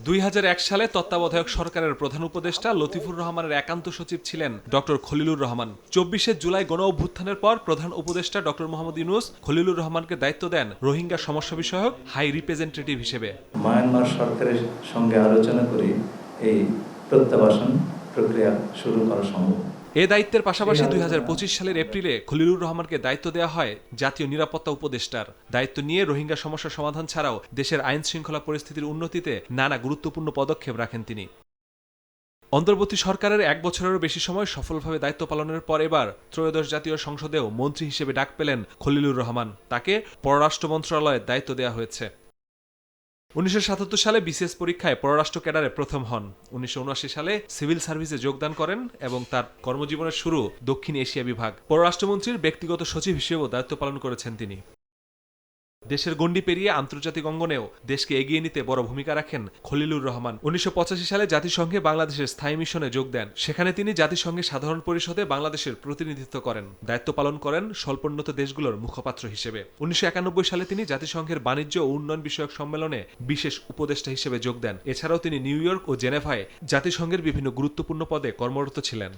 ২০০১ সালে তত্ত্বাবধায়ক সরকারের প্রধান উপদেষ্টা লতিফুর রহমানের একান্ত সচিব ছিলেন ডক্টর খলিলুর রহমান। ২৪শে জুলাই গণ অভ্যুত্থানের পর প্রধান উপদেষ্টা ডক্টর মোহাম্মদ ইউনূস খলিলুর রহমানকে দায়িত্ব দেন রোহিঙ্গা সমস্যা বিষয়ক হাই রিপ্রেজেন্টেটিভ হিসেবে। মায়ানমার সরকারের সঙ্গে আলোচনা করে এই প্রত্যাবাসন প্রক্রিয়া শুরু করা সম্ভব। এ দায়িত্বের পাশাপাশি ২০২৫ সালের এপ্রিলে খলিলুর রহমানকে দায়িত্ব দেওয়া হয় জাতীয় নিরাপত্তা উপদেষ্টার। দায়িত্ব নিয়ে রোহিঙ্গা সমস্যা সমাধান ছাড়াও দেশের আইন শৃঙ্খলা পরিস্থিতির উন্নতিতে নানা গুরুত্বপূর্ণ পদক্ষেপ রাখেন তিনি। অন্তর্বর্তী সরকারের ১ বছরেরও বেশি সময় সফলভাবে দায়িত্ব পালনের পর এবার ত্রয়োদশ জাতীয় সংসদেও মন্ত্রী হিসেবে ডাক পেলেন খলিলুর রহমান। তাকে পররাষ্ট্র মন্ত্রণালয়ের দায়িত্ব দেওয়া হয়েছে। ১৯৭৭ সালে বিসিএস পরীক্ষায় পররাষ্ট্র ক্যাডারে প্রথম হন। ১৯৭৯ সালে সিভিল সার্ভিসে যোগদান করেন এবং তার কর্মজীবনের শুরু দক্ষিণ এশিয়া বিভাগ। পররাষ্ট্রমন্ত্রীর ব্যক্তিগত সচিব হিসেবেও দায়িত্ব পালন করেছেন তিনি। দেশের গণ্ডি পেরিয়ে আন্তর্জাতিক অঙ্গনেও দেশকে এগিয়ে নিতে বড় ভূমিকা রাখেন খলিলুর রহমান। ১৯৮৫ সালে জাতিসংঘে বাংলাদেশের স্থায়ী মিশনে যোগ দেন। সেখানে তিনি জাতিসংঘের সাধারণ পরিষদে বাংলাদেশের প্রতিনিধিত্ব করেন। দায়িত্ব পালন করেন স্বল্পোন্নত দেশগুলোর মুখপাত্র হিসেবে। ১৯৯১ সালে তিনি জাতিসংঘের বাণিজ্য ও উন্নয়ন বিষয়ক সম্মেলনে বিশেষ উপদেষ্টা হিসেবে যোগ দেন। এছাড়াও তিনি নিউ ইয়র্ক ও জেনেভায় জাতিসংঘের বিভিন্ন গুরুত্বপূর্ণ পদে কর্মরত ছিলেন।